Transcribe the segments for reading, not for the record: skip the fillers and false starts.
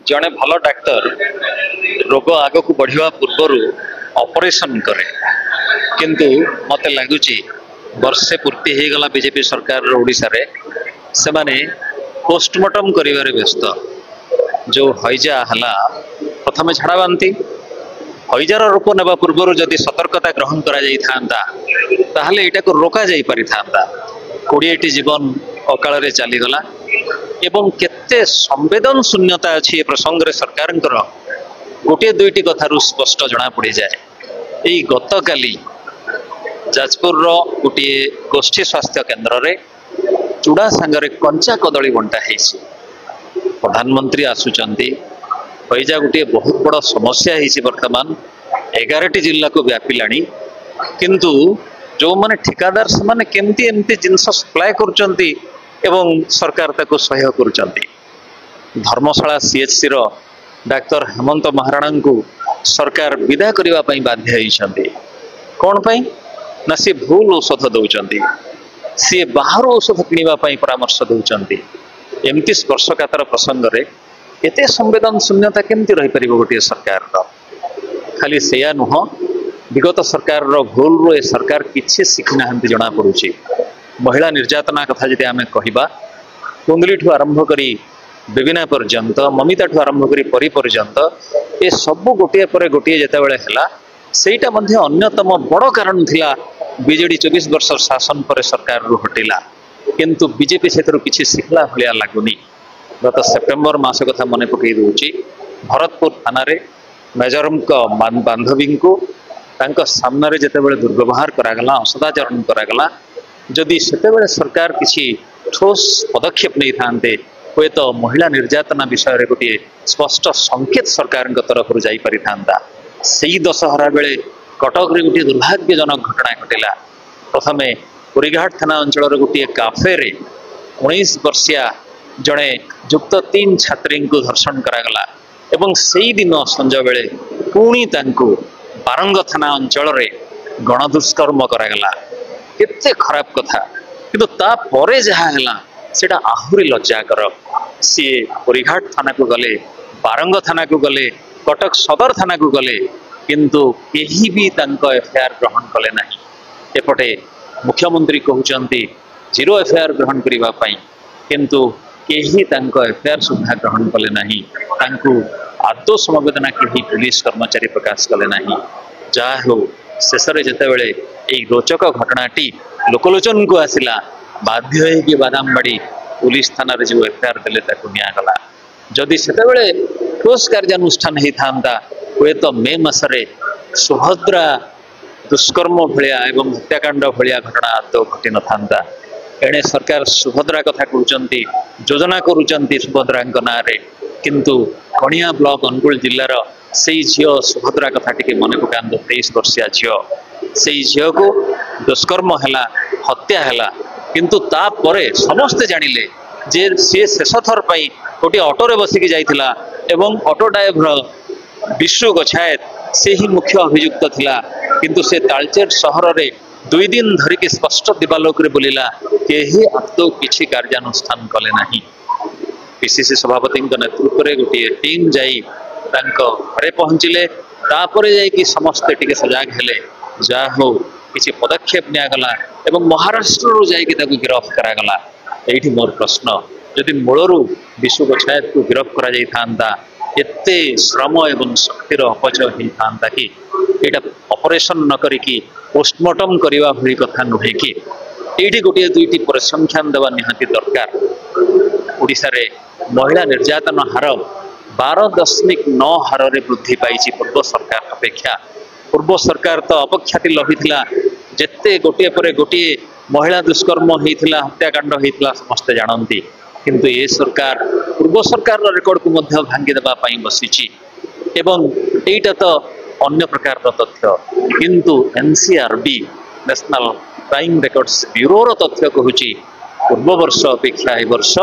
जड़े भल डाक्तर रोग आग को बढ़िया पूर्वर ऑपरेशन करे किंतु मत लगुच वर्षे पूर्ति हो गला बीजेपी सरकार ओडिशा रे से माने पोस्टमार्टम करिवारे व्यस्त जो हईजा हला प्रथमे झाड़ा बांती हईजार रूप नेबा पूर्व जदि सतर्कता ग्रहण करा जाई थांता ताहले एटा को रोका जाई पारि थांता 20टी जीवन अकाल रे चली गला एवं केते संवेदन शून्यता अछि ए प्रसंग रे सरकार गोटे दुईटी कथारू स्पष्ट जना पड़ी जाए। यही गतकाली जाजपुर गोटे गोष्ठी स्वास्थ्य केन्द्र रे चूड़ा सांगरे कंचा कदली बंटा है। प्रधानमंत्री आसुचंती हईजा गोटे बहुत बड़ समस्या है वर्तमान 11टी जिला को व्यापिलानी किंतु जो माने ठिकादार से माने केमती एमती जिनस सप्लाय करुचंती एवं सरकार ताको सहयोग करुचंती। धर्मशाला सीएचसी रो डाक्टर हेमंत महाराणा को सरकार विदा करबा पई बाध्य होइछंती। कोन पई ना सी भूल औषध दउचंती सी बाहर औषध किनिबा पई परामर्श दउचंती। एमती स्पर्शकातर प्रसंग रे एते संवेदन शून्यता केमती रही परिबो गोटे सरकार रो। खाली सेया नुह विगत सरकार रो भूल रो ए सरकार किछि शिखि नाहंती जणा पड़ुछि। महिला निर्यातना कथा जदि आमे कहिबा कुंडली ठु आरंभ करी बेबिना पर्यंत ममिता ठु आरंभ करी परी पर्यंत ए सब गोटे पर गोटे जेते बेले हला सेटा मध्ये अन्यतम बड़ कारण थिला बीजेडी 24 वर्ष शासन पर सरकार रु हटिला किंतु बीजेपी सेतरु किछि शिखला भलिया लागुनी। गत सेप्टेम्बर मास कथा मने पकई दोछि भरतपुर थाना रे मेजरम को बांधवी को तांका सामने रे जेते बेले दुर्व्यवहार करागला असदाचरण करागला जदि सेते बेले सरकार किछि ठोस पदक्षेप नहीं थांते हुए तो महिला निर्यातना विषय रे गोटे स्पष्ट संकेत सरकार तरफ जाई पारि थांता। सेही दशहरा बेले कटक रे गोटे दुर्भाग्यजनक घटना घटिला। प्रथमे पुरीघाट थाना अंचल रे गोटे काफे रे 19 वर्षीय जड़े युक्त 3 छात्री को धर्षण करागला एवं सेही दिन संज बेले पुणी तांको बारंग थाना अंचल रे गणदुष्कर्म करागला। केते खराब कथा किंतु ता परे जहा हला सेटा आहुरी लज्जाकर। सी पुरीघाट थाना को गले बारंग थाना को गले कटक सदर थाना को गले किंतु केही भी तांको एफआईआर ग्रहण कले नहीं। एपटे मुख्यमंत्री कहउचंती 0 एफआईआर ग्रहण करिबा पई किंतु केही तांको एफआईआर सुधा ग्रहण कले नहीं। तांको आदो समवेदना केही पुलिस कर्मचारी प्रकाश कले नहीं। जा हो शेषरे जेते बेले एई रोचक घटनाटी लोकलोचन को आसिला बाध्य है कि बादामबाड़ी पुलिस थाना रे जो एफआईआर देले ताको निया गला। जदि सेते बेले ठोस कार्यानुष्ठान ही थांता हुए तो मे मासरे सुभद्रा दुष्कर्म भलिया एवं हत्याकांड भलिया घटना आदौ घटी न थांता। एणे सरकार सुभद्रा कथा कहउचंती योजना करूचंती सुभद्रा ना रे किंतु कणिया ब्लॉक अनुगुल जिल्लार सेई झियो सुभद्रा कथा टिके मने पकांद 23 वर्षीय झियो सेई झियो को दुष्कर्म हैला हत्या हैला किंतु ता परे समस्ते जानिले जे से शेष थर पई गोटे ऑटो रे बसिकी जाइथिला एवं ऑटो ड्राइवर विश्व गछायत से ही मुख्य अभियुक्त थिला किंतु से तालचेर शहर रे 2 दिन धरिकी स्पष्ट दिवालोक रे बोलिला केही आदौ किछि कार्यानुष्ठान कले नाही। पीसीसी सभापति नेतृत्व रे गोटे टीम जाई तांको घरे पहुंचिले तापरे जाई कि समस्त टिके सजाग हेले जा हो किछि पदक्षेप निया गला एवं महाराष्ट्र रो जाई कि ताको गिरफ्त करा गला। एठी मोर प्रश्न यदि मूलरू विश्व गछायत को गिरफ्त करा जाई थांता एते श्रम एवं शक्तिर अपचय ही थांता कि एटा ऑपरेशन न करी कि पोस्टमार्टम करिवा भली कथा नुहे कि एठी गोटे दुईटी परिसंख्यान देवा निहाती दरकार। ओडिसा रे महिला निर्यातन हार 12.9 हार रे वृद्धि पाई पूर्व सरकार अपेक्षा। पूर्व सरकार तो अपख्याति लभिथिला जेते गोटे पर गोटे महिला दुष्कर्म होइथिला हत्याकांड होइथिला समस्त जानती किंतु ये सरकार पूर्व सरकार रेकर्ड को मध्य भांगी देबा पई बसिछि एवं एटा तो अन्य प्रकार तथ्य किंतु NCRB national crime records bureau रो तथ्य कहूछि पूर्व वर्ष अपेक्षा ए वर्ष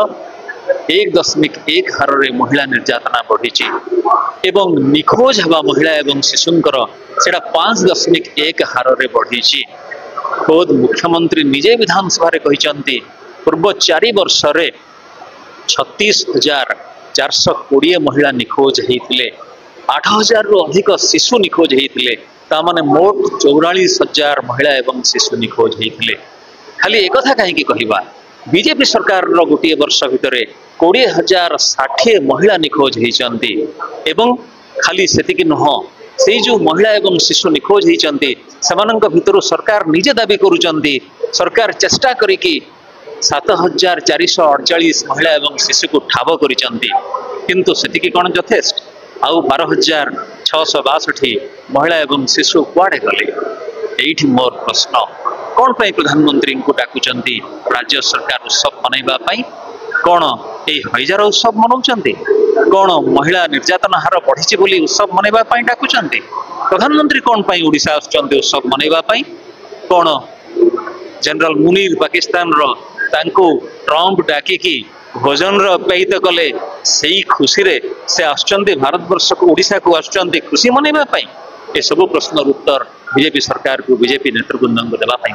1.1 हार रे महिला निर्यातना बढ़ी एवं निखोज हवा महिला एवं शिशुंकर सेटा 5.1 हार रे बढ़ी। खुद मुख्यमंत्री निजे विधानसभा रे कहिसंती पूर्व 4 वर्ष रे 36,000 420 महिला निखोज होते 8,000 रु अधिक शिशु निखोज होते ताने मोट 44,000 महिला एवं शिशु निखोज होते खाली एक कथा कहीं कहवा बीजेपी सरकार गोटे वर्ष भितर 20,060 महिला निखोज होती खाली सेतिकी नुह से जो महिला एवं शिशु निखोज होती भितर सरकार निजे दाबी करुचंती सरकार चेष्टा करिकी 7,448 महिला एवं शिशु को ठाब करिचंती किंतु सेतिकी कौन यथेष्ट आउ 12,662 महिला एवं शिशु कुआड़े गले एठी मोर प्रश्न कौन पाई प्रधानमंत्री को डाकुचंती राज्य सरकार उत्सव मनैबा पाई कौन ये हजार उत्सव मनाउचंती कौन महिला निर्यातना हार बढ़ी बोली उत्सव मनैबा पाई डाकुचंती प्रधानमंत्री कौन पाई ओडिशा आसुचंती उत्सव मनैबा पाई कौन जनरल मुनीर पाकिस्तान रो तांको ट्रम्प डाकिकी भोजन पेयित कले से खुशी रे से आसुचंती भारत वर्ष को ओडिशा को आसुचंती खुशी मनैबा पाई ए सब प्रश्न उत्तर बीजेपी सरकार को बीजेपी नेतृवृंद को देवा पाई